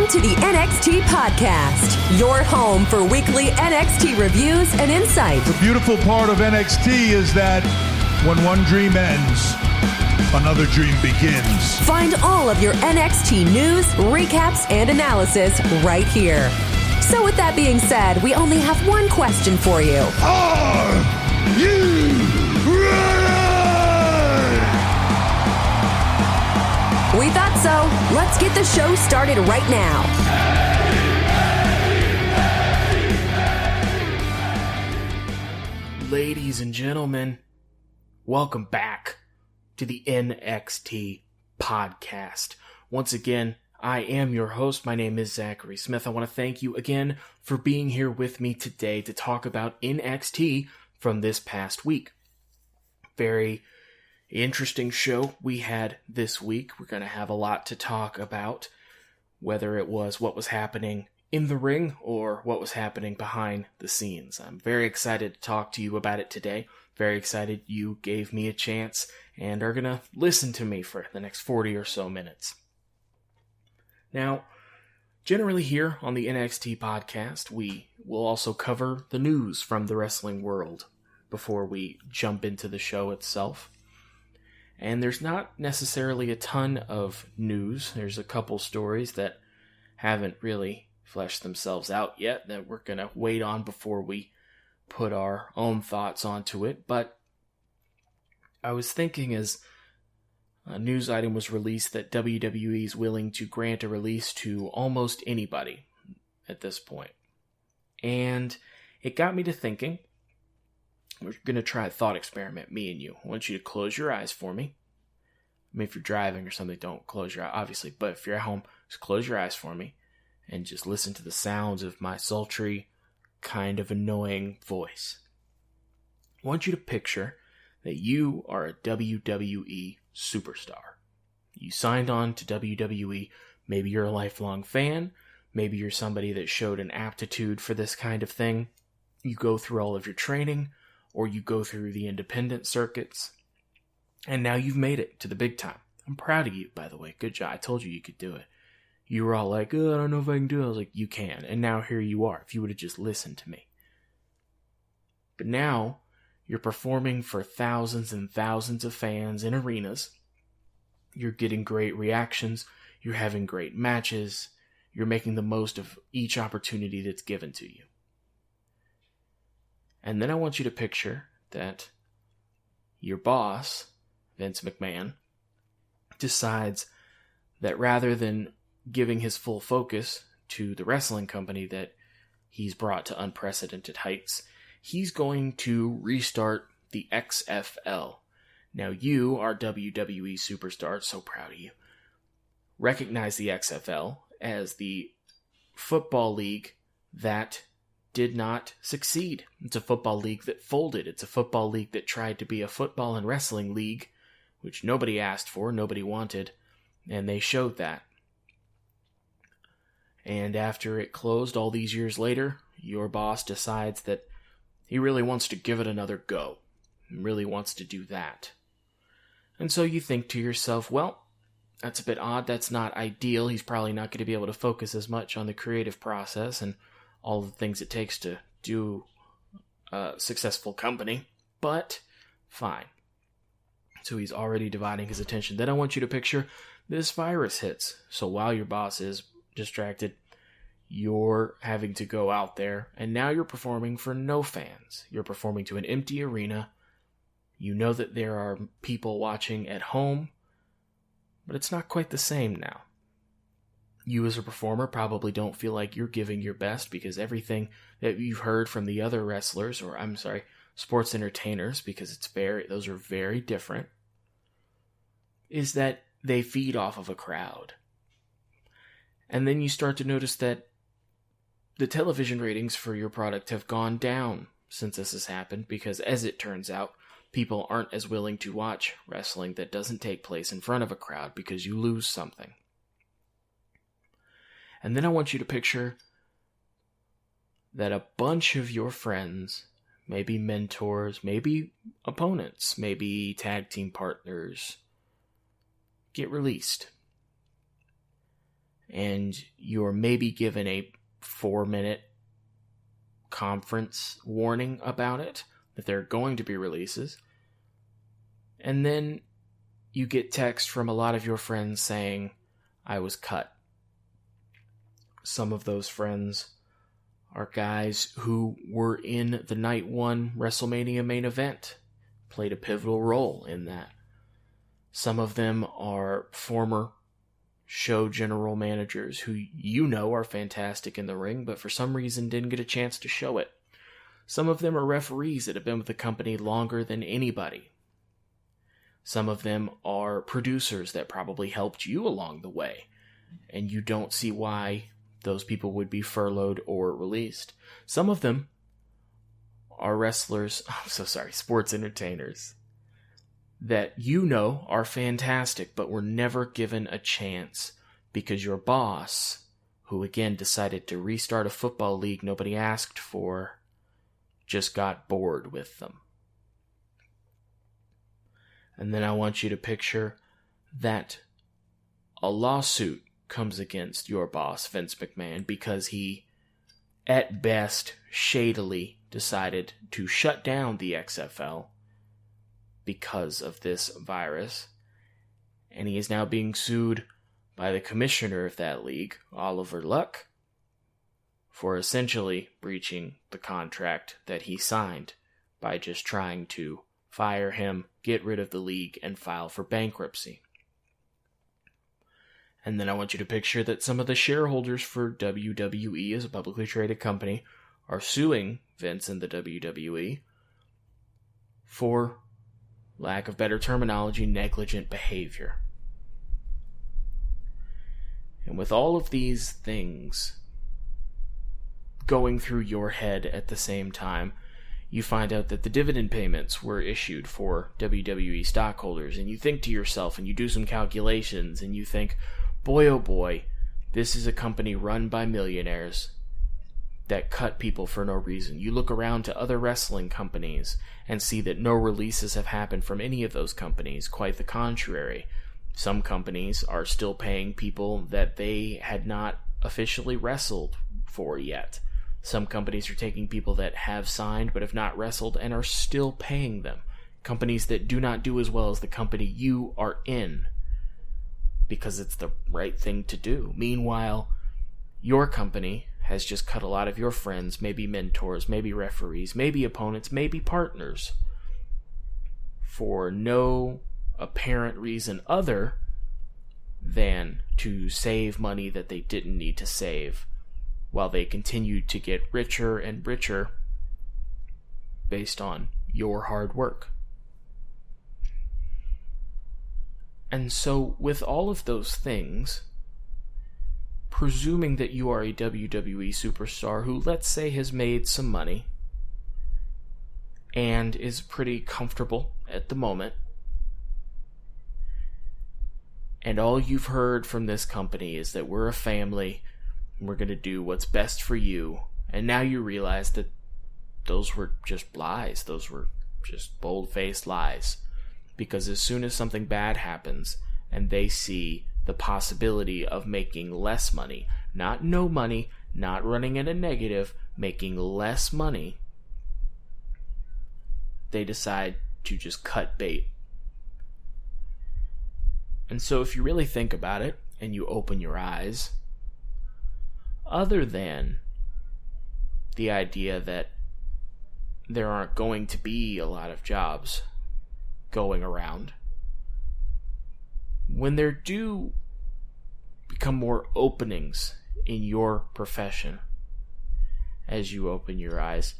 to the NXT Podcast, your home for weekly NXT reviews and insight. The beautiful part of NXT is that when one dream ends, another dream begins. Find all of your NXT news, recaps, and analysis right here. So with that being said, we only have one question for you. Are you ready? We thought so. Let's get the show started right now. Ladies and gentlemen, welcome back to the NXT Podcast. Once again, I am your host. My name is Zachary Smith. I want to thank you again for being here with me today to talk about NXT from this past week. Very interesting show we had this week. We're going to have a lot to talk about, whether it was what was happening in the ring or what was happening behind the scenes. I'm very excited to talk to you about it today. Very excited you gave me a chance and are going to listen to me for the next 40 or so minutes. Now, generally here on the NXT Podcast, we will also cover the news from the wrestling world before we jump into the show itself. And there's not necessarily a ton of news. There's a couple stories that haven't really fleshed themselves out yet that we're going to wait on before we put our own thoughts onto it. But I was thinking as a news item was released that WWE is willing to grant a release to almost anybody at this point. And it got me to thinking. We're going to try a thought experiment, me and you. I want you to close your eyes for me. I mean, if you're driving or something, don't close your eyes, obviously. But if you're at home, just close your eyes for me and just listen to the sounds of my sultry, kind of annoying voice. I want you to picture that you are a WWE superstar. You signed on to WWE. Maybe you're a lifelong fan. Maybe you're somebody that showed an aptitude for this kind of thing. You go through all of your training, or you go through the independent circuits, and now you've made it to the big time. I'm proud of you, by the way. Good job. I told you you could do it. You were all like, oh, I don't know if I can do it. I was like, you can. And now here you are, if you would have just listened to me. But now, you're performing for thousands and thousands of fans in arenas. You're getting great reactions. You're having great matches. You're making the most of each opportunity that's given to you. And then I want you to picture that your boss, Vince McMahon, decides that rather than giving his full focus to the wrestling company that he's brought to unprecedented heights, he's going to restart the XFL. Now you are WWE superstars, so proud of you. Recognize the XFL as the football league that did not succeed. It's a football league that folded. It's a football league that tried to be a football and wrestling league, which nobody asked for, nobody wanted, and they showed that. And after it closed all these years later, your boss decides that he really wants to give it another go. He really wants to do that. And so you think to yourself, well, that's a bit odd. That's not ideal. He's probably not going to be able to focus as much on the creative process and all the things it takes to do a successful company. But fine. So he's already dividing his attention. Then I want you to picture this virus hits. So while your boss is distracted, you're having to go out there, and now you're performing for no fans. You're performing to an empty arena. You know that there are people watching at home, but it's not quite the same now. You as a performer probably don't feel like you're giving your best because everything that you've heard from the other wrestlers, or sports entertainers, because those are very different, is that they feed off of a crowd. And then you start to notice that the television ratings for your product have gone down since this has happened because, as it turns out, people aren't as willing to watch wrestling that doesn't take place in front of a crowd because you lose something. And then I want you to picture that a bunch of your friends, maybe mentors, maybe opponents, maybe tag team partners, get released. and you're maybe given a 4-minute conference warning about it, that there are going to be releases, and then you get text from a lot of your friends saying, I was cut. Some of those friends are guys who were in the Night 1 WrestleMania main event, played a pivotal role in that. Some of them are former show general managers who you know are fantastic in the ring, but for some reason didn't get a chance to show it. Some of them are referees that have been with the company longer than anybody. Some of them are producers that probably helped you along the way, and you don't see why those people would be furloughed or released. Some of them are wrestlers, sports entertainers, that you know are fantastic, but were never given a chance because your boss, who again decided to restart a football league nobody asked for, just got bored with them. And then I want you to picture that a lawsuit comes against your boss, Vince McMahon, because he, at best, shadily decided to shut down the XFL because of this virus, and he is now being sued by the commissioner of that league, Oliver Luck, for essentially breaching the contract that he signed by just trying to fire him, get rid of the league, and file for bankruptcy. And then I want you to picture that some of the shareholders for WWE as a publicly traded company are suing Vince and the WWE for, lack of better terminology, negligent behavior. And with all of these things going through your head at the same time, you find out that the dividend payments were issued for WWE stockholders, and you think to yourself, and you do some calculations, and you think, boy oh boy, this is a company run by millionaires that cut people for no reason. You look around to other wrestling companies and see that no releases have happened from any of those companies. Quite the contrary. Some companies are still paying people that they had not officially wrestled for yet. Some companies are taking people that have signed but have not wrestled and are still paying them. Companies that do not do as well as the company you are in, because it's the right thing to do. Meanwhile, your company has just cut a lot of your friends, maybe mentors, maybe referees, maybe opponents, maybe partners, for no apparent reason other than to save money that they didn't need to save, while they continued to get richer and richer based on your hard work. And so, with all of those things, presuming that you are a WWE superstar who, let's say, has made some money and is pretty comfortable at the moment, and all you've heard from this company is that we're a family, and we're going to do what's best for you, and now you realize that those were just lies, those were just bold-faced lies, because as soon as something bad happens and they see the possibility of making less money, not no money, not running in a negative, making less money, they decide to just cut bait. And so if you really think about it and you open your eyes, other than the idea that there aren't going to be a lot of jobs going around, when there do become more openings in your profession as you open your eyes,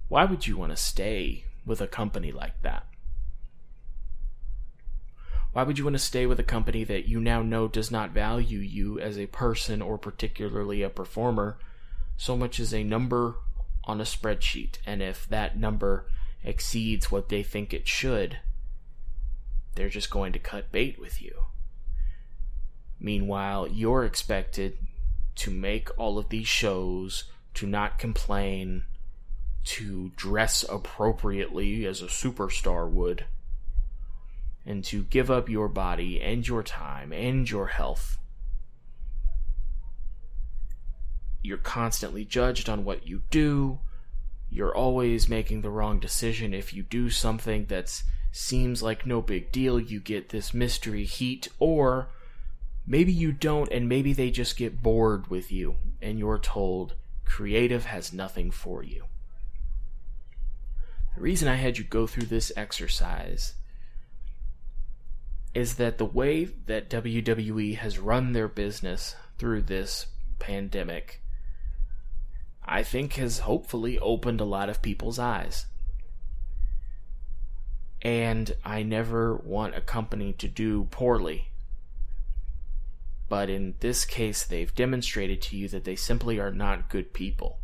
why would you want to stay with a company like that? Why would you want to stay with a company that you now know does not value you as a person, or particularly a performer, so much as a number on a spreadsheet? And if that number exceeds what they think it should, they're just going to cut bait with you. Meanwhile, you're expected to make all of these shows, to not complain, to dress appropriately as a superstar would, and to give up your body and your time and your health you're constantly judged on what you do. You're always making the wrong decision. If you do something that seems like no big deal, you get this mystery heat, or maybe you don't, and maybe they just get bored with you, and you're told creative has nothing for you. The reason I had you go through this exercise is that the way that WWE has run their business through this pandemic, I think has hopefully opened a lot of people's eyes. And I never want a company to do poorly. But in this case, they've demonstrated to you that they simply are not good people.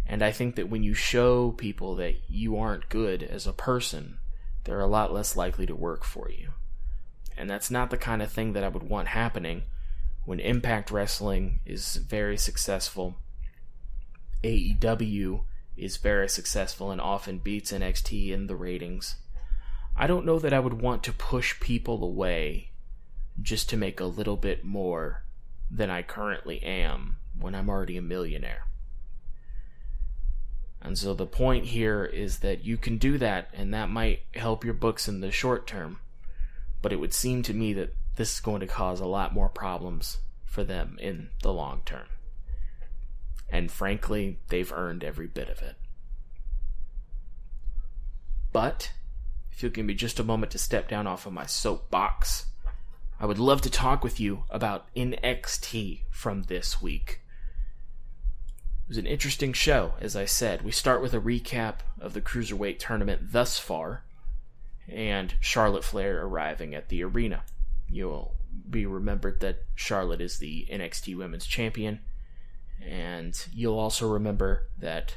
And I think that when you show people that you aren't good as a person, they're a lot less likely to work for you. And that's not the kind of thing that I would want happening when Impact Wrestling is very successful. AEW is very successful and often beats NXT in the ratings. I don't know that I would want to push people away just to make a little bit more than I currently am when I'm already a millionaire. And so the point here is that you can do that, and that might help your books in the short term. But it would seem to me that this is going to cause a lot more problems for them in the long term. And frankly, they've earned every bit of it. But, if you'll give me just a moment to step down off of my soapbox, I would love to talk with you about NXT from this week. It was an interesting show, as I said. We start with a recap of the Cruiserweight tournament thus far, and Charlotte Flair arriving at the arena. You'll be remembered that Charlotte is the NXT Women's Champion, and you'll also remember that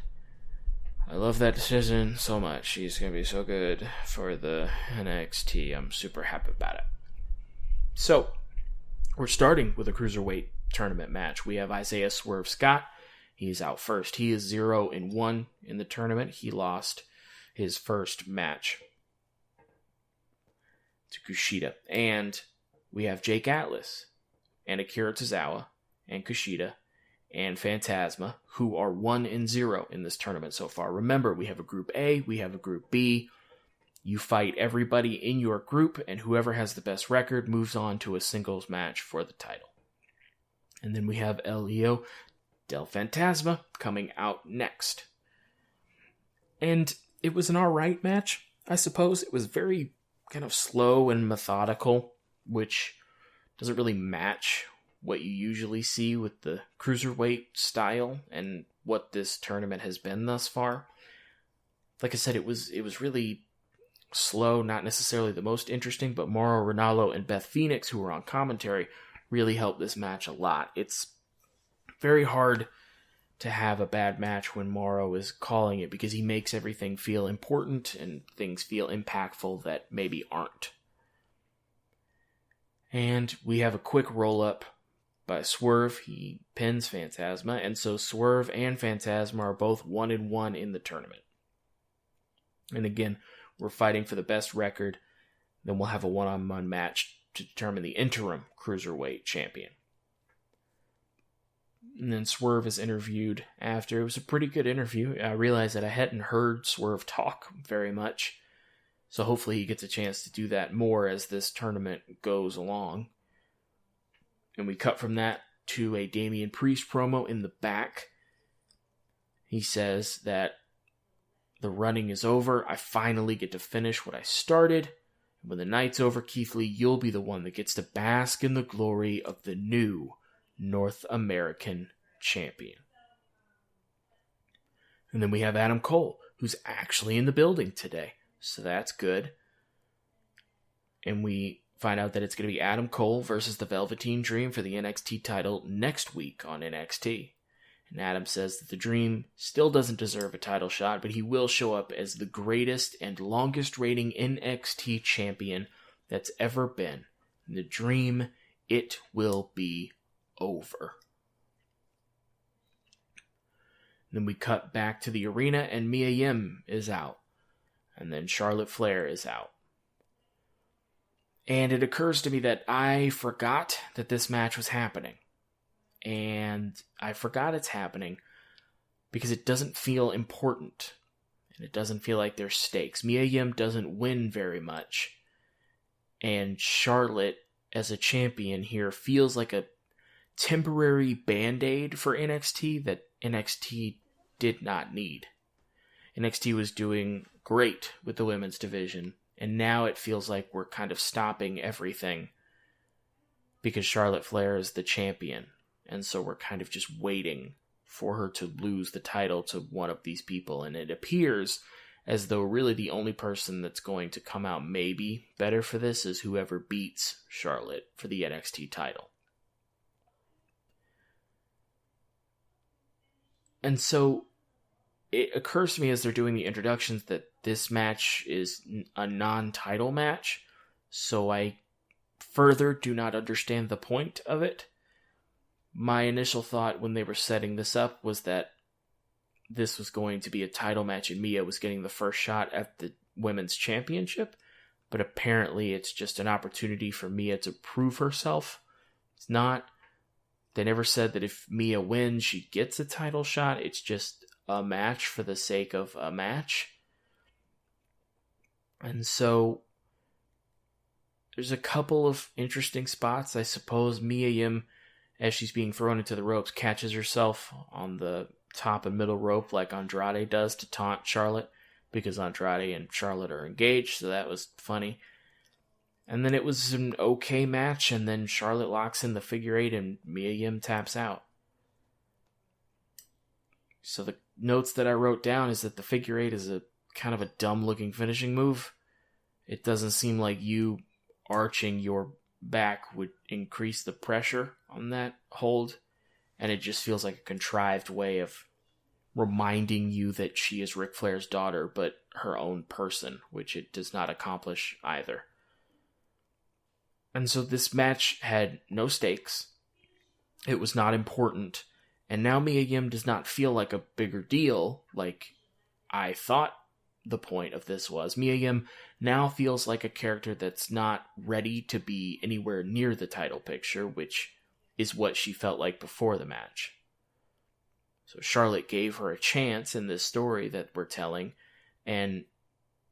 I love that decision so much. She's going to be so good for the NXT. I'm super happy about it. So, we're starting with a Cruiserweight tournament match. We have Isaiah Swerve Scott. He's out first. He is 0-1 in the tournament. He lost his first match to Kushida. And we have Jake Atlas and Akira Tozawa and Kushida and Phantasma, who are 1-0 in this tournament so far. Remember, we have a Group A, we have a Group B. You fight everybody in your group, and whoever has the best record moves on to a singles match for the title. And then we have El Hijo del Fantasma coming out next. And it was an alright match, I suppose. It was very kind of slow and methodical, which doesn't really match what you usually see with the Cruiserweight style and what this tournament has been thus far. Like I said, it was really slow, not necessarily the most interesting, but Mauro Ranallo and Beth Phoenix, who were on commentary, really helped this match a lot. It's very hard to have a bad match when Mauro is calling it, because he makes everything feel important and things feel impactful that maybe aren't. And we have a quick roll-up by Swerve. He pins Phantasma, and so Swerve and Phantasma are both 1-1 in the tournament. And again, we're fighting for the best record. Then we'll have a one-on-one match to determine the interim Cruiserweight champion. And then Swerve is interviewed after. It was a pretty good interview. I realized that I hadn't heard Swerve talk very much, so hopefully he gets a chance to do that more as this tournament goes along. And we cut from that to a Damian Priest promo in the back. He says that the running is over. I finally get to finish what I started. When the night's over, Keith Lee, you'll be the one that gets to bask in the glory of the new North American champion. And then we have Adam Cole, who's actually in the building today. So that's good. And we find out that it's going to be Adam Cole versus the Velveteen Dream for the NXT title next week on NXT. And Adam says that the Dream still doesn't deserve a title shot, but he will show up as the greatest and longest reigning NXT champion that's ever been. And the Dream, it will be over. Then we cut back to the arena, and Mia Yim is out. And then Charlotte Flair is out. And it occurs to me that I forgot that this match was happening. and I forgot it's happening because it doesn't feel important, and it doesn't feel like there's stakes. Mia Yim doesn't win very much, and Charlotte, as a champion here, feels like a temporary band-aid for NXT that NXT did not need. NXT was doing great with the women's division, and now it feels like we're kind of stopping everything because Charlotte Flair is the champion, and so we're kind of just waiting for her to lose the title to one of these people, and it appears as though really the only person that's going to come out maybe better for this is whoever beats Charlotte for the NXT title. And so it occurs to me as they're doing the introductions that this match is a non-title match, so I further do not understand the point of it. My initial thought when they were setting this up was that this was going to be a title match and Mia was getting the first shot at the women's championship, but apparently it's just an opportunity for Mia to prove herself. It's not. They never said that if Mia wins, she gets a title shot. It's just a match for the sake of a match. And so there's a couple of interesting spots. I suppose Mia Yim, as she's being thrown into the ropes, catches herself on the top and middle rope like Andrade does to taunt Charlotte, because Andrade and Charlotte are engaged, so that was funny. And then it was an okay match, and then Charlotte locks in the figure eight and Mia Yim taps out. So the notes that I wrote down is that the figure eight is a kind of a dumb looking finishing move. It doesn't seem like you arching your back would increase the pressure on that hold, and it just feels like a contrived way of reminding you that she is Ric Flair's daughter, but her own person, which it does not accomplish either. And so this match had no stakes. It was not important. And now Mia Yim does not feel like a bigger deal like I thought the point of this was. Mia Yim now feels like a character that's not ready to be anywhere near the title picture, which is what she felt like before the match. So Charlotte gave her a chance in this story that we're telling, and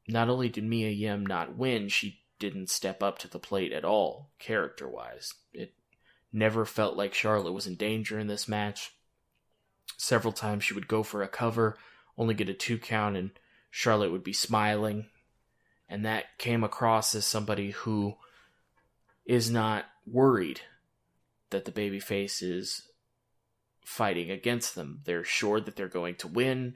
not only did Mia Yim not win, she didn't step up to the plate at all, character-wise. It never felt like Charlotte was in danger in this match. Several times she would go for a cover, only get a 2 count, and Charlotte would be smiling. And that came across as somebody who is not worried that the babyface is fighting against them. They're sure that they're going to win,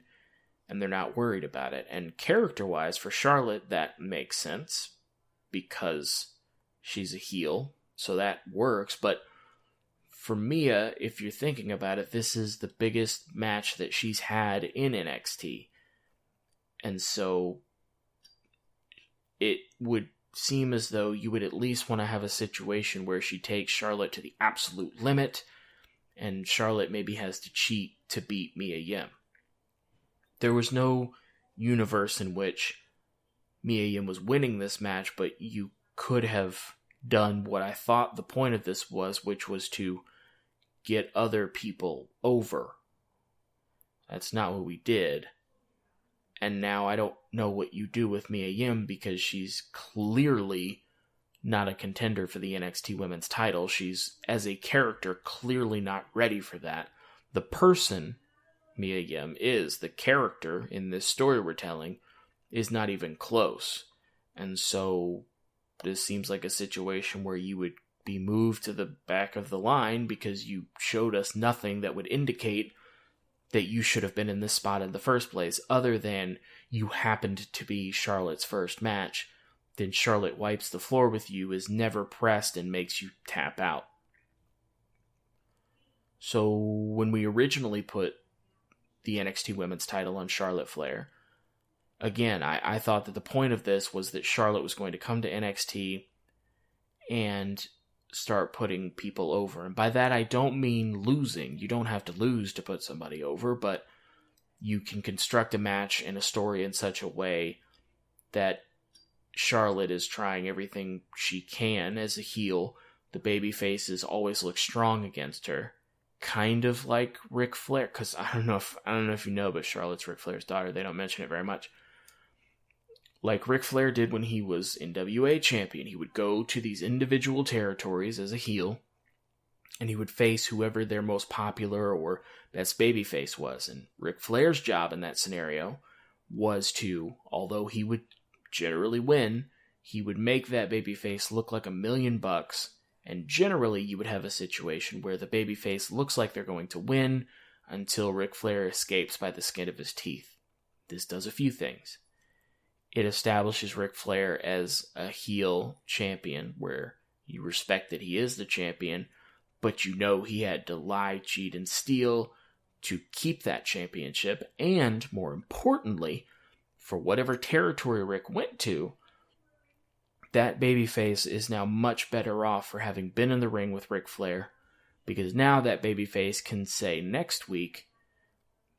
and they're not worried about it. And character-wise, for Charlotte, that makes sense, because she's a heel, so that works. But for Mia, if you're thinking about it, this is the biggest match that she's had in NXT. And so it would seem as though you would at least want to have a situation where she takes Charlotte to the absolute limit, and Charlotte maybe has to cheat to beat Mia Yim. There was no universe in which Mia Yim was winning this match, but you could have done what I thought the point of this was, which was to get other people over. That's not what we did. And now I don't know what you do with Mia Yim, because she's clearly not a contender for the NXT Women's title. She's, as a character, clearly not ready for that. The person, Mia Yim, is. The character in this story we're telling is not even close. And so this seems like a situation where you would be moved to the back of the line because you showed us nothing that would indicate that you should have been in this spot in the first place, other than you happened to be Charlotte's first match. Then Charlotte wipes the floor with you, is never pressed, and makes you tap out. So when we originally put the NXT Women's title on Charlotte Flair, again, I thought that the point of this was that Charlotte was going to come to NXT and start putting people over. And by that, I don't mean losing. You don't have to lose to put somebody over, but you can construct a match and a story in such a way that Charlotte is trying everything she can as a heel. The baby faces always look strong against her, kind of like Ric Flair, because I don't know if you know, but Charlotte's Ric Flair's daughter. They don't mention it very much. Like Ric Flair did when he was NWA champion, he would go to these individual territories as a heel, and he would face whoever their most popular or best babyface was. And Ric Flair's job in that scenario was to, although he would generally win, he would make that babyface look like $1,000,000. And generally, you would have a situation where the babyface looks like they're going to win until Ric Flair escapes by the skin of his teeth. This does a few things. It establishes Ric Flair as a heel champion, where you respect that he is the champion, but you know he had to lie, cheat, and steal to keep that championship. And more importantly, for whatever territory Ric went to, that babyface is now much better off for having been in the ring with Ric Flair, because now that babyface can say next week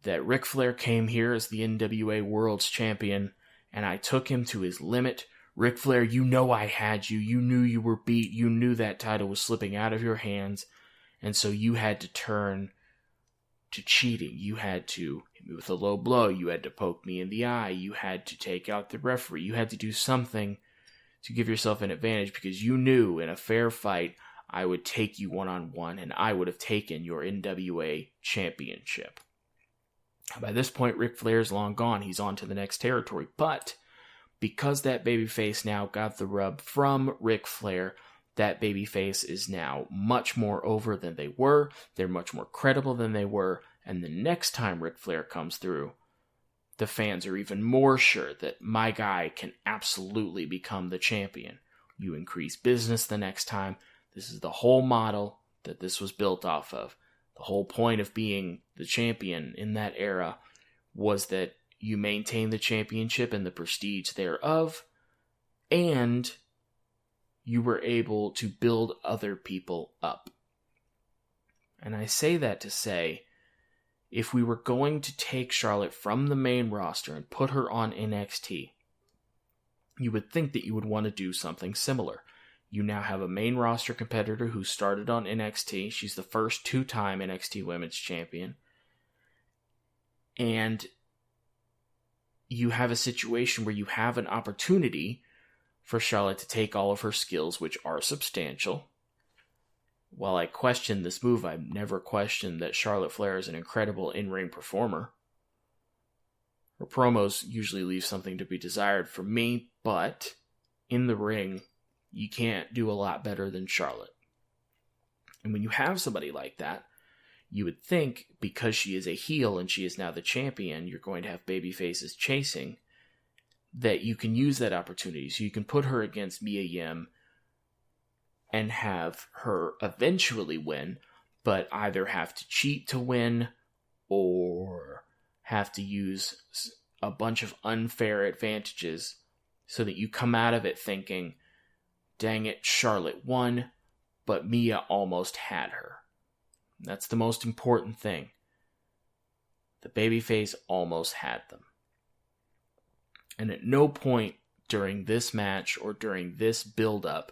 that Ric Flair came here as the NWA World's Champion, and I took him to his limit. Ric Flair, you know I had you. You knew you were beat. You knew that title was slipping out of your hands, and so you had to turn to cheating. You had to hit me with a low blow. You had to poke me in the eye. You had to take out the referee. You had to do something to give yourself an advantage, because you knew in a fair fight I would take you one-on-one and I would have taken your NWA championship. By this point, Ric Flair's long gone. He's on to the next territory. But because that babyface now got the rub from Ric Flair, that babyface is now much more over than they were. They're much more credible than they were. And the next time Ric Flair comes through, the fans are even more sure that my guy can absolutely become the champion. You increase business the next time. This is the whole model that this was built off of. The whole point of being the champion in that era was that you maintain the championship and the prestige thereof, and you were able to build other people up. And I say that to say, if we were going to take Charlotte from the main roster and put her on NXT, you would think that you would want to do something similar. You now have a main roster competitor who started on NXT. She's the first two-time NXT Women's Champion. And you have a situation where you have an opportunity for Charlotte to take all of her skills, which are substantial. While I question this move, I've never questioned that Charlotte Flair is an incredible in-ring performer. Her promos usually leave something to be desired for me, but in the ring, you can't do a lot better than Charlotte. And when you have somebody like that, you would think, because she is a heel and she is now the champion, you're going to have baby faces chasing, that you can use that opportunity. So you can put her against Mia Yim and have her eventually win, but either have to cheat to win or have to use a bunch of unfair advantages so that you come out of it thinking, dang it, Charlotte won, but Mia almost had her. That's the most important thing. The babyface almost had them. And at no point during this match or during this build-up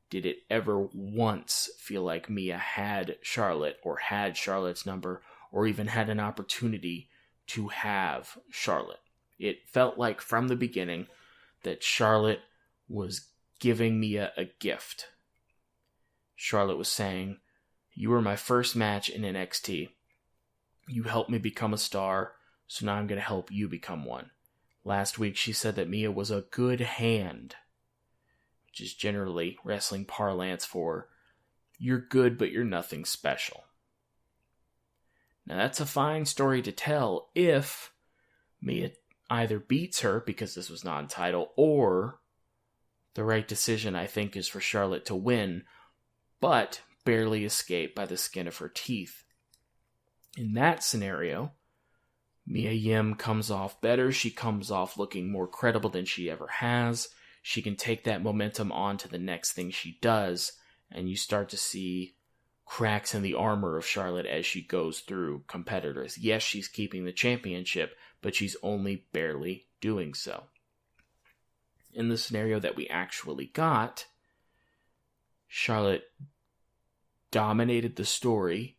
did it ever once feel like Mia had Charlotte or had Charlotte's number or even had an opportunity to have Charlotte. It felt like from the beginning that Charlotte was giving Mia a gift. Charlotte was saying, you were my first match in NXT. You helped me become a star, so now I'm going to help you become one. Last week she said that Mia was a good hand, which is generally wrestling parlance for, you're good but you're nothing special. Now that's a fine story to tell if Mia either beats her because this was non-title, or the right decision I think is for Charlotte to win, but barely escape by the skin of her teeth. In that scenario, Mia Yim comes off better. She comes off looking more credible than she ever has. She can take that momentum on to the next thing she does, and you start to see cracks in the armor of Charlotte as she goes through competitors. Yes, she's keeping the championship, but she's only barely doing so. In the scenario that we actually got, Charlotte dominated the story,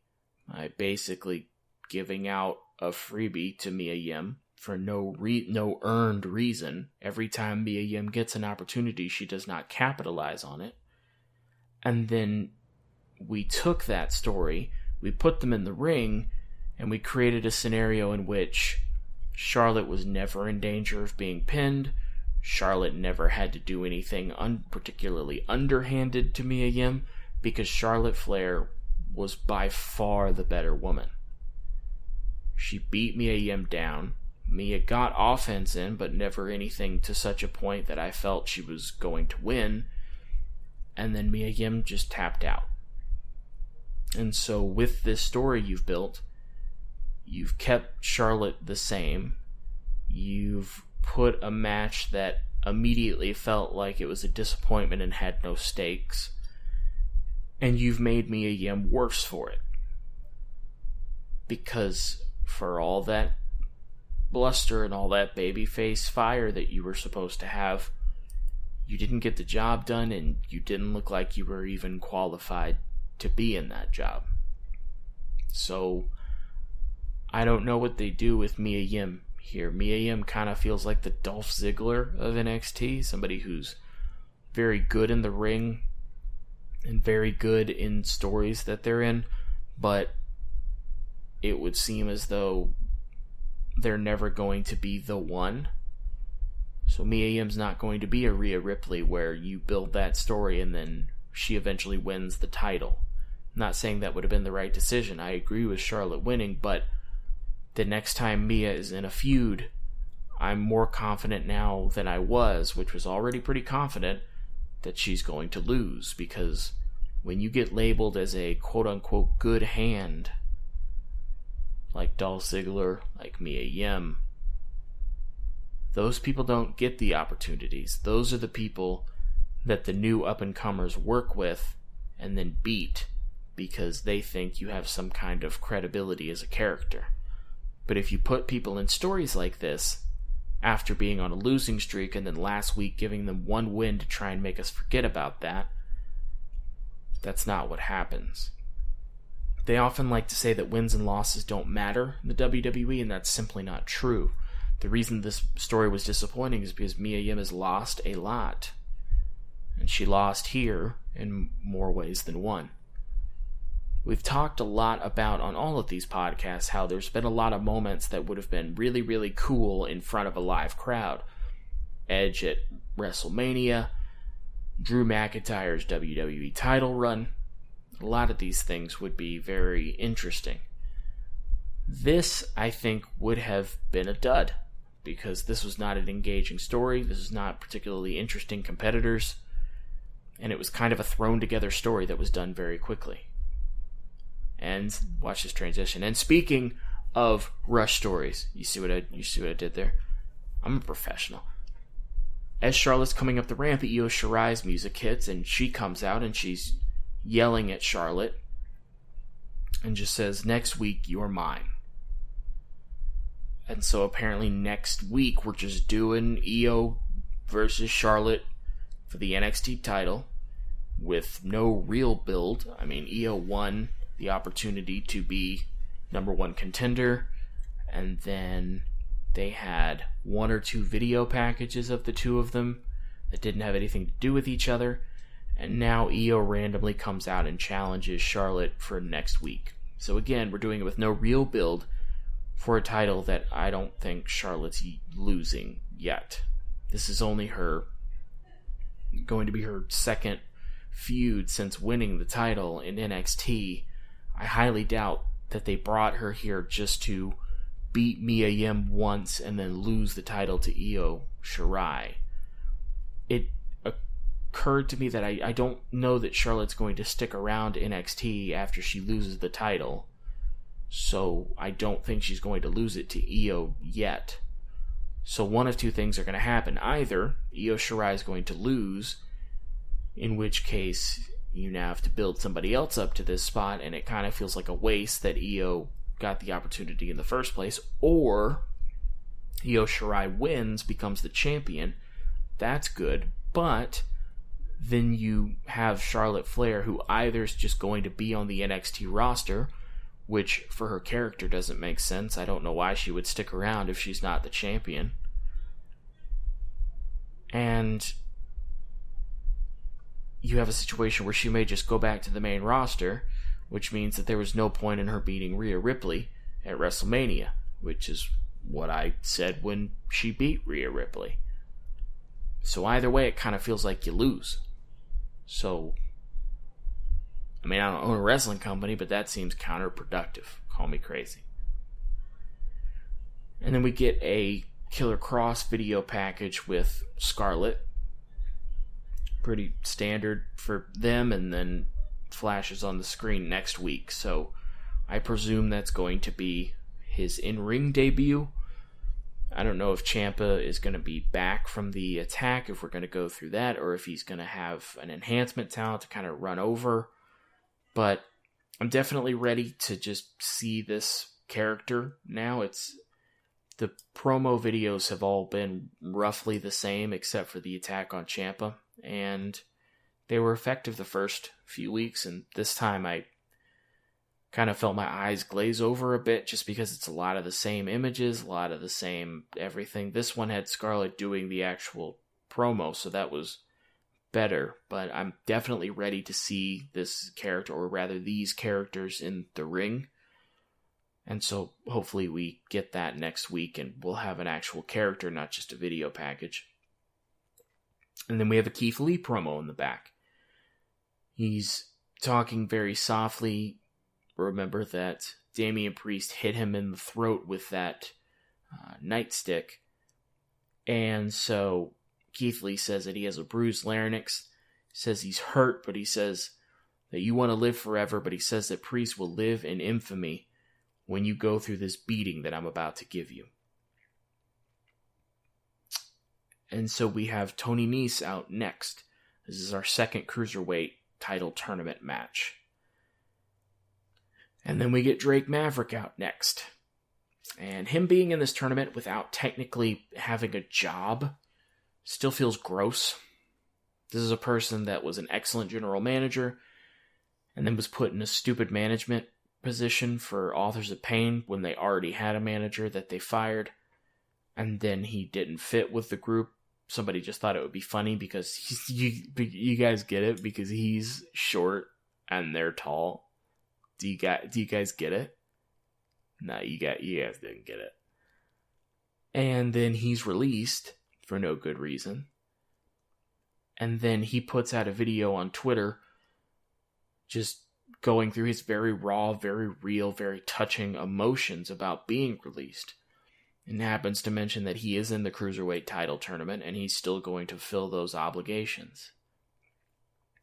by basically giving out a freebie to Mia Yim for no earned reason. Every time Mia Yim gets an opportunity, she does not capitalize on it. And then we took that story, we put them in the ring, and we created a scenario in which Charlotte was never in danger of being pinned. Charlotte never had to do anything particularly underhanded to Mia Yim, because Charlotte Flair was by far the better woman. She beat Mia Yim down. Mia got offense in, but never anything to such a point that I felt she was going to win. And then Mia Yim just tapped out. And so with this story you've built, you've kept Charlotte the same. You've put a match that immediately felt like it was a disappointment and had no stakes. And you've made Mia Yim worse for it. Because for all that bluster and all that babyface fire that you were supposed to have, you didn't get the job done, and you didn't look like you were even qualified to be in that job. So I don't know what they do with Mia Yim here. Mia Yim kind of feels like the Dolph Ziggler of NXT, somebody who's very good in the ring and very good in stories that they're in, but it would seem as though they're never going to be the one. So Mia Yim's not going to be a Rhea Ripley where you build that story and then she eventually wins the title. I'm not saying that would have been the right decision. I agree with Charlotte winning, but the next time Mia is in a feud, I'm more confident now than I was, which was already pretty confident, that she's going to lose, because when you get labeled as a quote-unquote good hand, like Dolph Ziggler, like Mia Yim, those people don't get the opportunities. Those are the people that the new up-and-comers work with and then beat because they think you have some kind of credibility as a character. But if you put people in stories like this, after being on a losing streak and then last week giving them one win to try and make us forget about that, that's not what happens. They often like to say that wins and losses don't matter in the WWE, and that's simply not true. The reason this story was disappointing is because Mia Yim has lost a lot. And she lost here in more ways than one. We've talked a lot about, on all of these podcasts, how there's been a lot of moments that would have been really, really cool in front of a live crowd. Edge at WrestleMania, Drew McIntyre's WWE title run. A lot of these things would be very interesting. This, I think, would have been a dud, because this was not an engaging story, this is not particularly interesting competitors, and it was kind of a thrown together story that was done very quickly. And watch this transition. And speaking of rush stories, you see what I did there? I'm a professional. As Charlotte's coming up the ramp, Io Shirai's music hits, and she comes out and she's yelling at Charlotte and just says, "Next week, you're mine." And so apparently next week we're just doing Io versus Charlotte for the NXT title with no real build. I mean, Io won the opportunity to be number one contender, and then they had one or two video packages of the two of them that didn't have anything to do with each other, and now Io randomly comes out and challenges Charlotte for next week. So again, we're doing it with no real build for a title that I don't think Charlotte's losing yet. This is only going to be her second feud since winning the title in NXT. I highly doubt that they brought her here just to beat Mia Yim once and then lose the title to Io Shirai. It occurred to me that I don't know that Charlotte's going to stick around NXT after she loses the title, so I don't think she's going to lose it to Io yet. So one of two things are going to happen. Either Io Shirai is going to lose, in which case you now have to build somebody else up to this spot, and it kind of feels like a waste that Io got the opportunity in the first place, or Io Shirai wins, becomes the champion. That's good, but then you have Charlotte Flair, who either is just going to be on the NXT roster, which for her character doesn't make sense. I don't know why she would stick around if she's not the champion. And you have a situation where she may just go back to the main roster, which means that there was no point in her beating Rhea Ripley at WrestleMania, which is what I said when she beat Rhea Ripley. So either way, it kind of feels like you lose. So, I mean, I don't own a wrestling company, but that seems counterproductive. Call me crazy. And then we get a Killer Cross video package with Scarlett. Pretty standard for them, and then flashes on the screen next week. So I presume that's going to be his in-ring debut. I don't know if Ciampa is going to be back from the attack, if we're going to go through that, or if he's going to have an enhancement talent to kind of run over. But I'm definitely ready to just see this character now. The promo videos have all been roughly the same, except for the attack on Ciampa, and they were effective the first few weeks, and this time I kind of felt my eyes glaze over a bit just because it's a lot of the same images, a lot of the same everything. This one had Scarlett doing the actual promo, so that was better, but I'm definitely ready to see this character, or rather these characters, in the ring. And so hopefully we get that next week and we'll have an actual character, not just a video package. And then we have a Keith Lee promo in the back. He's talking very softly. Remember that Damian Priest hit him in the throat with that nightstick. And so Keith Lee says that he has a bruised larynx. Says he's hurt, but he says that you want to live forever. But he says that Priest will live in infamy when you go through this beating that I'm about to give you. And so we have Tony Nese out next. This is our second Cruiserweight title tournament match. And then we get Drake Maverick out next. And him being in this tournament without technically having a job still feels gross. This is a person that was an excellent general manager and then was put in a stupid management position for Authors of Pain when they already had a manager that they fired, and then he didn't fit with the group. Somebody just thought it would be funny because you guys get it, because he's short and they're tall. Do you guys get it? No, you guys didn't get it. And then he's released for no good reason. And then he puts out a video on Twitter just going through his very raw, very real, very touching emotions about being released. And happens to mention that he is in the Cruiserweight title tournament and he's still going to fill those obligations.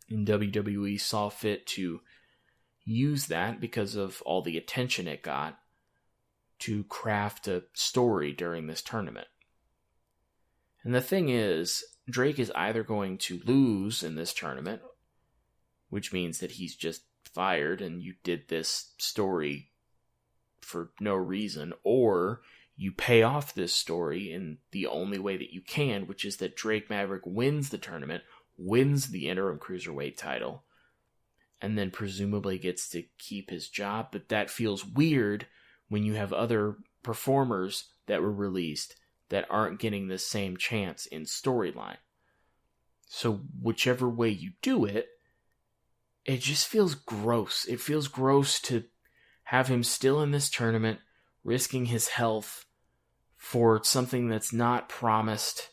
And WWE saw fit to use that, because of all the attention it got, to craft a story during this tournament. And the thing is, Drake is either going to lose in this tournament, which means that he's just fired and you did this story for no reason, or you pay off this story in the only way that you can, which is that Drake Maverick wins the tournament, wins the interim Cruiserweight title, and then presumably gets to keep his job. But that feels weird when you have other performers that were released that aren't getting the same chance in storyline. So whichever way you do it, it just feels gross. It feels gross to have him still in this tournament, risking his health for something that's not promised,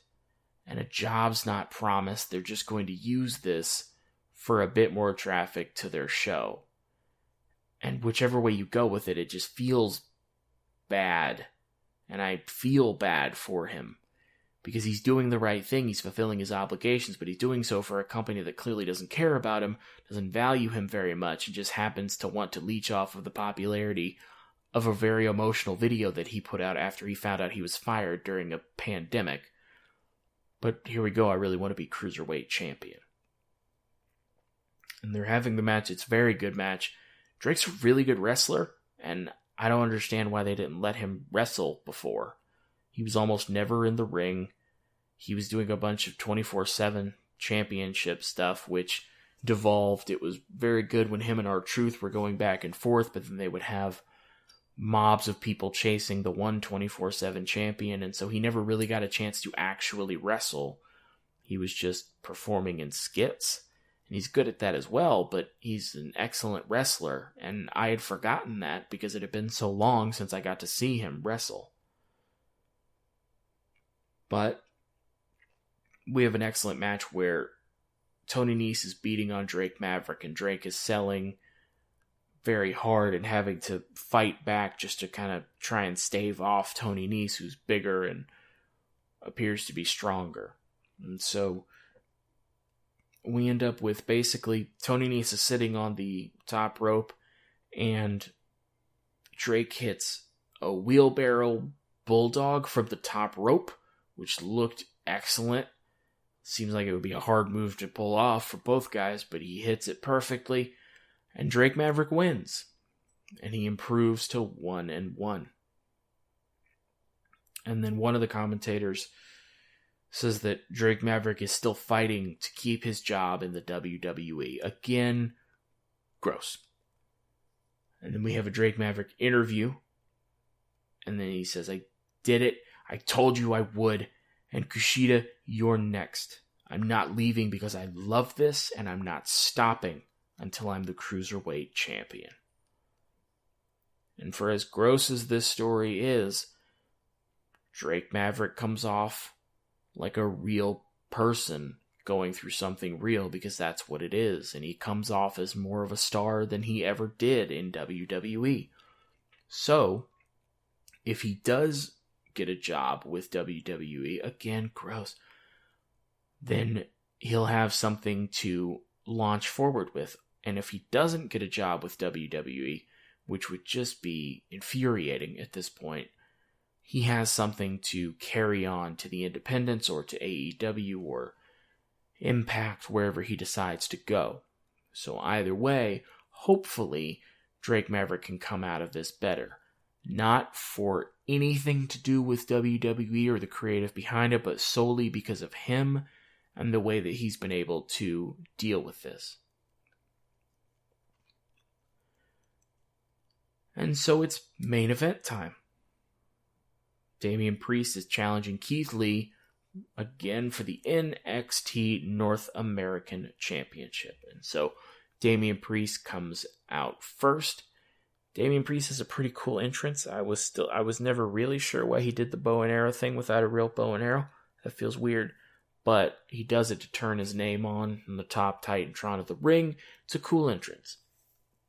and a job's not promised. They're just going to use this for a bit more traffic to their show. And whichever way you go with it, it just feels bad. And I feel bad for him, because he's doing the right thing. He's fulfilling his obligations, but he's doing so for a company that clearly doesn't care about him, doesn't value him very much, and just happens to want to leech off of the popularity of a very emotional video that he put out after he found out he was fired during a pandemic. But here we go, I really want to be Cruiserweight champion. And they're having the match. It's a very good match. Drake's a really good wrestler, and I don't understand why they didn't let him wrestle before. He was almost never in the ring. He was doing a bunch of 24/7 championship stuff, which devolved. It was very good when him and R-Truth were going back and forth, but then they would have mobs of people chasing the one 24/7 champion, and so he never really got a chance to actually wrestle. He was just performing in skits, and he's good at that as well, but he's an excellent wrestler, and I had forgotten that because it had been so long since I got to see him wrestle. But we have an excellent match where Tony Nese is beating on Drake Maverick, and Drake is selling very hard and having to fight back just to kind of try and stave off Tony Nese, who's bigger and appears to be stronger. And so we end up with basically Tony Nese is sitting on the top rope, and Drake hits a wheelbarrow bulldog from the top rope, which looked excellent. Seems like it would be a hard move to pull off for both guys, but he hits it perfectly, and Drake Maverick wins, and he improves to 1-1. And then one of the commentators says that Drake Maverick is still fighting to keep his job in the WWE. Again, gross. And then we have a Drake Maverick interview, and then he says, "I did it. I told you I would. And Kushida, you're next. I'm not leaving because I love this, and I'm not stopping until I'm the Cruiserweight champion." And for as gross as this story is, Drake Maverick comes off like a real person going through something real, because that's what it is. And he comes off as more of a star than he ever did in WWE. So, if he does get a job with WWE, again, gross, then he'll have something to launch forward with. And if he doesn't get a job with WWE, which would just be infuriating at this point, he has something to carry on to the independents or to AEW or Impact, wherever he decides to go. So either way, hopefully, Drake Maverick can come out of this better. Not for anything to do with WWE or the creative behind it, but solely because of him and the way that he's been able to deal with this. And so it's main event time. Damian Priest is challenging Keith Lee again for the NXT North American Championship. And so Damian Priest comes out first. Damian Priest has a pretty cool entrance. I was never really sure why he did the bow and arrow thing without a real bow and arrow. That feels weird. But he does it to turn his name on the top Titantron of the ring. It's a cool entrance.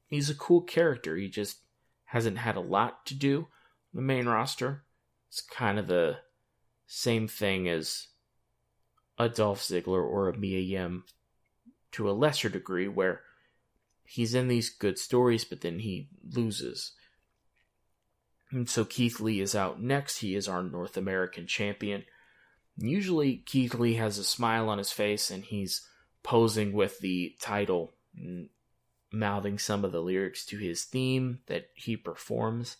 He's a cool character. He just hasn't had a lot to do on the main roster. It's kind of the same thing as a Dolph Ziggler or a Mia Yim to a lesser degree, where he's in these good stories, but then he loses. And so Keith Lee is out next. He is our North American champion. Usually Keith Lee has a smile on his face, and he's posing with the title, mouthing some of the lyrics to his theme that he performs.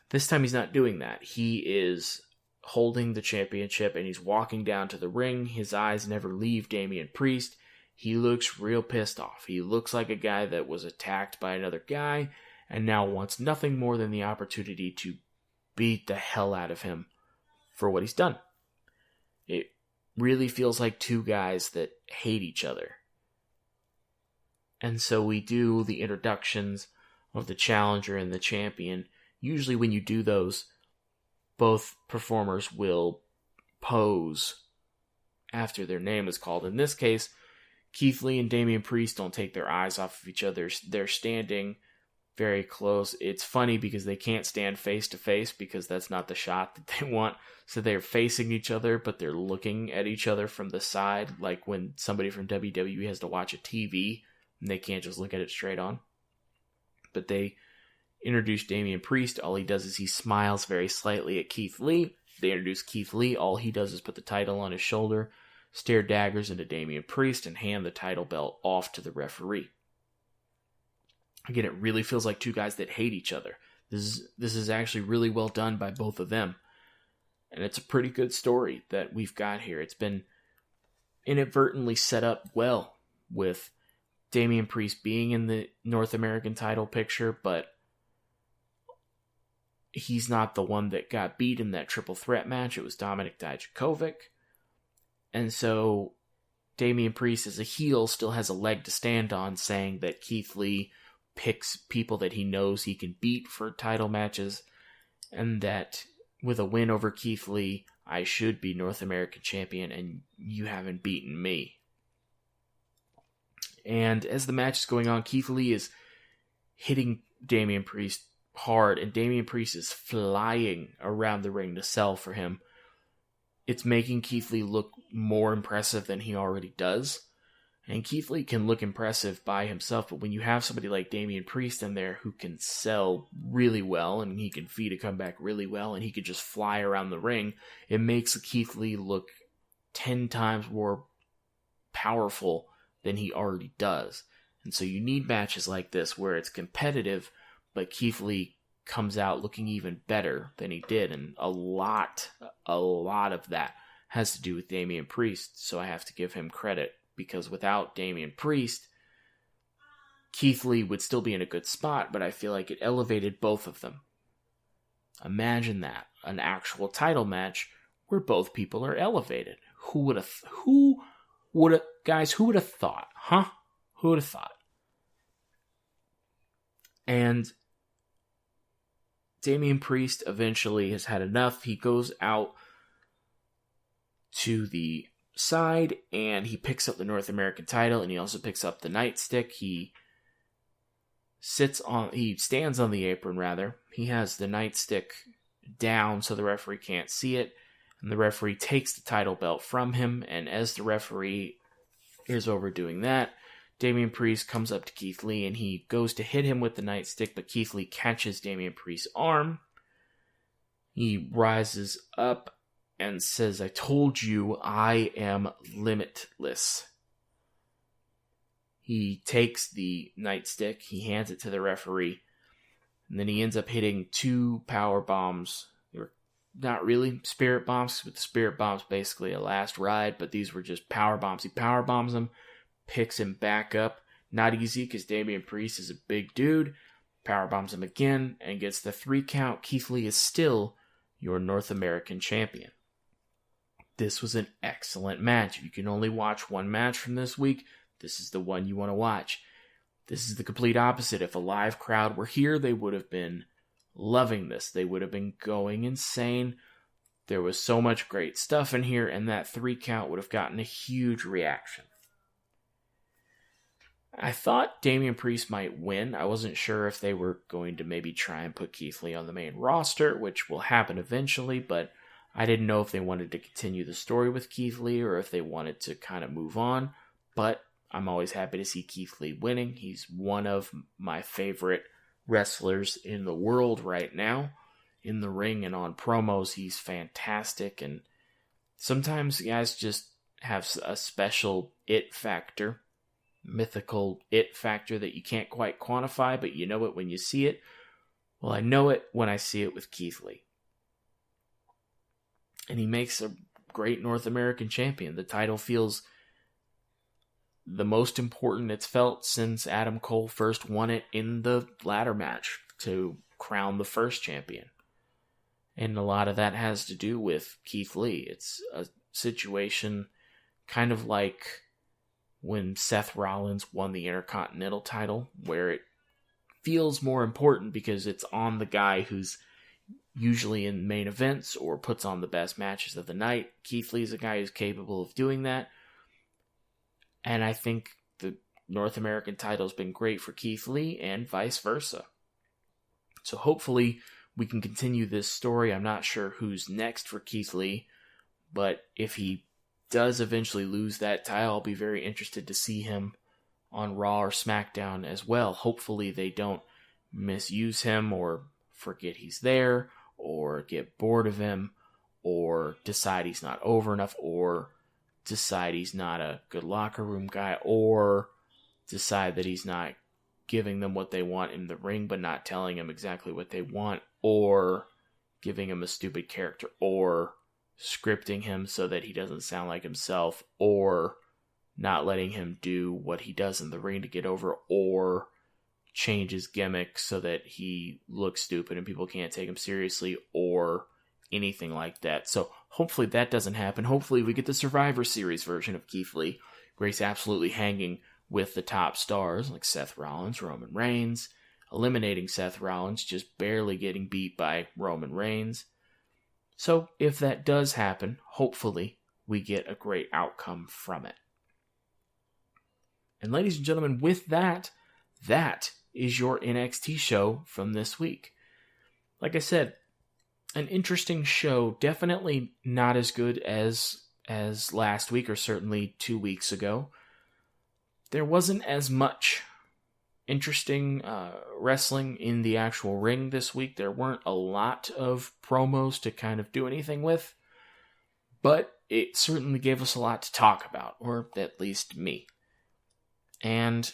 This time he's not doing that. He is holding the championship, and he's walking down to the ring. His eyes never leave Damian Priest. He looks real pissed off. He looks like a guy that was attacked by another guy and now wants nothing more than the opportunity to beat the hell out of him for what he's done. It really feels like two guys that hate each other. And so we do the introductions of the challenger and the champion. Usually when you do those, both performers will pose after their name is called. In this case, Keith Lee and Damian Priest don't take their eyes off of each other. They're standing very close. It's funny because they can't stand face to face because that's not the shot that they want. So they're facing each other, but they're looking at each other from the side, like when somebody from WWE has to watch a TV and they can't just look at it straight on. But they introduce Damian Priest. All he does is he smiles very slightly at Keith Lee. They introduce Keith Lee. All he does is put the title on his shoulder, stare daggers into Damian Priest, and hand the title belt off to the referee. Again, it really feels like two guys that hate each other. This is actually really well done by both of them. And it's a pretty good story that we've got here. It's been inadvertently set up well with Damian Priest being in the North American title picture, but he's not the one that got beat in that triple threat match. It was Dominik Dijakovic. And so Damian Priest as a heel still has a leg to stand on, saying that Keith Lee picks people that he knows he can beat for title matches, and that with a win over Keith Lee, I should be North American champion, and you haven't beaten me. And as the match is going on, Keith Lee is hitting Damian Priest hard, and Damian Priest is flying around the ring to sell for him. It's making Keith Lee look more impressive than he already does. And Keith Lee can look impressive by himself, but when you have somebody like Damian Priest in there who can sell really well, and he can feed a comeback really well, and he can just fly around the ring, it makes Keith Lee look 10 times more powerful than he already does. And so you need matches like this where it's competitive, but Keith Lee comes out looking even better than he did, and a lot of that has to do with Damian Priest, so I have to give him credit. Because without Damian Priest, Keith Lee would still be in a good spot, but I feel like it elevated both of them. Imagine that. An actual title match where both people are elevated. Who would have thought? Huh? Who would have thought? And Damian Priest eventually has had enough. He goes out to the side and he picks up the North American title, and he also picks up the nightstick. He stands on the apron rather. He has the nightstick down so the referee can't see it, and the referee takes the title belt from him, and as the referee is overdoing that, Damian Priest comes up to Keith Lee and he goes to hit him with the nightstick, but Keith Lee catches Damian Priest's arm. He rises up and says, "I told you I am limitless." He takes the nightstick, he hands it to the referee, and then he ends up hitting 2 power bombs. They were not really spirit bombs, but the spirit bombs basically a last ride, but these were just power bombs. He power bombs him, picks him back up. Not easy because Damian Priest is a big dude. Power bombs him again and gets the 3 count. Keith Lee is still your North American champion. This was an excellent match. If you can only watch one match from this week, this is the one you want to watch. This is the complete opposite. If a live crowd were here, they would have been loving this. They would have been going insane. There was so much great stuff in here, and that 3 count would have gotten a huge reaction. I thought Damian Priest might win. I wasn't sure if they were going to maybe try and put Keith Lee on the main roster, which will happen eventually, but I didn't know if they wanted to continue the story with Keith Lee or if they wanted to kind of move on, but I'm always happy to see Keith Lee winning. He's one of my favorite wrestlers in the world right now. In the ring and on promos, he's fantastic, and sometimes guys just have a special it factor, mythical it factor that you can't quite quantify, but you know it when you see it. Well, I know it when I see it with Keith Lee. And he makes a great North American champion. The title feels the most important it's felt since Adam Cole first won it in the ladder match to crown the first champion. And a lot of that has to do with Keith Lee. It's a situation kind of like when Seth Rollins won the Intercontinental title, where it feels more important because it's on the guy who's usually in main events or puts on the best matches of the night. Keith Lee's a guy who's capable of doing that. And I think the North American title's been great for Keith Lee and vice versa. So hopefully we can continue this story. I'm not sure who's next for Keith Lee, but if he does eventually lose that title, I'll be very interested to see him on Raw or SmackDown as well. Hopefully they don't misuse him or forget he's there, or get bored of him, or decide he's not over enough, or decide he's not a good locker room guy, or decide that he's not giving them what they want in the ring but not telling them exactly what they want, or giving him a stupid character, or scripting him so that he doesn't sound like himself, or not letting him do what he does in the ring to get over, or change his gimmick so that he looks stupid and people can't take him seriously, or anything like that. So hopefully that doesn't happen. Hopefully we get the Survivor Series version of Keith Lee, where he's absolutely hanging with the top stars like Seth Rollins, Roman Reigns, eliminating Seth Rollins, just barely getting beat by Roman Reigns. So if that does happen, hopefully we get a great outcome from it. And ladies and gentlemen, with that, that is your NXT show from this week. Like I said, an interesting show, definitely not as good as last week, or certainly 2 weeks ago. There wasn't as much interesting wrestling in the actual ring this week. There weren't a lot of promos to kind of do anything with, but it certainly gave us a lot to talk about, or at least me. And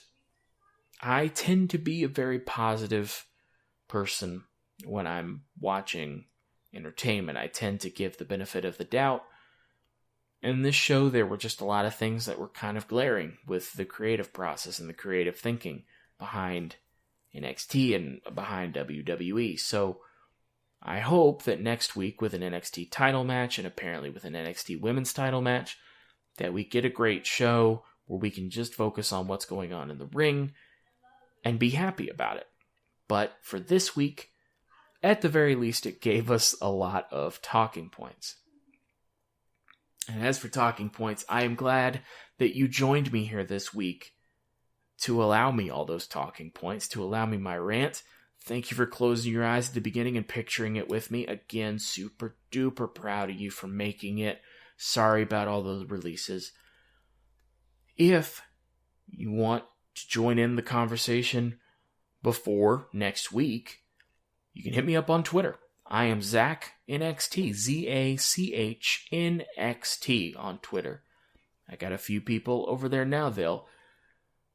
I tend to be a very positive person when I'm watching entertainment. I tend to give the benefit of the doubt. In this show, there were just a lot of things that were kind of glaring with the creative process and the creative thinking behind NXT and behind WWE. So I hope that next week, with an NXT title match and apparently with an NXT women's title match, that we get a great show where we can just focus on what's going on in the ring and be happy about it. But for this week, at the very least, it gave us a lot of talking points. And as for talking points, I am glad that you joined me here this week to allow me all those talking points, to allow me my rant. Thank you for closing your eyes at the beginning and picturing it with me. Again, super duper proud of you for making it. Sorry about all those releases. If you want to join in the conversation before next week, you can hit me up on Twitter. I am Zach NXT, ZACHNXT on Twitter. I got a few people over there now. They'll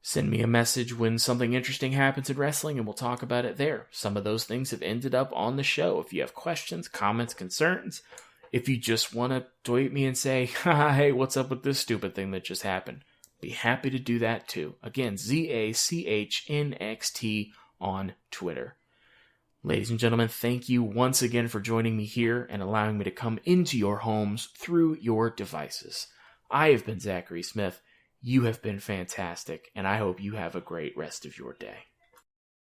send me a message when something interesting happens in wrestling, and we'll talk about it there. Some of those things have ended up on the show. If you have questions, comments, concerns, if you just want to tweet me and say, hey, what's up with this stupid thing that just happened? Be happy to do that too. Again, ZACHNXT on Twitter. Ladies and gentlemen, thank you once again for joining me here and allowing me to come into your homes through your devices. I have been Zachary Smith. You have been fantastic, and I hope you have a great rest of your day.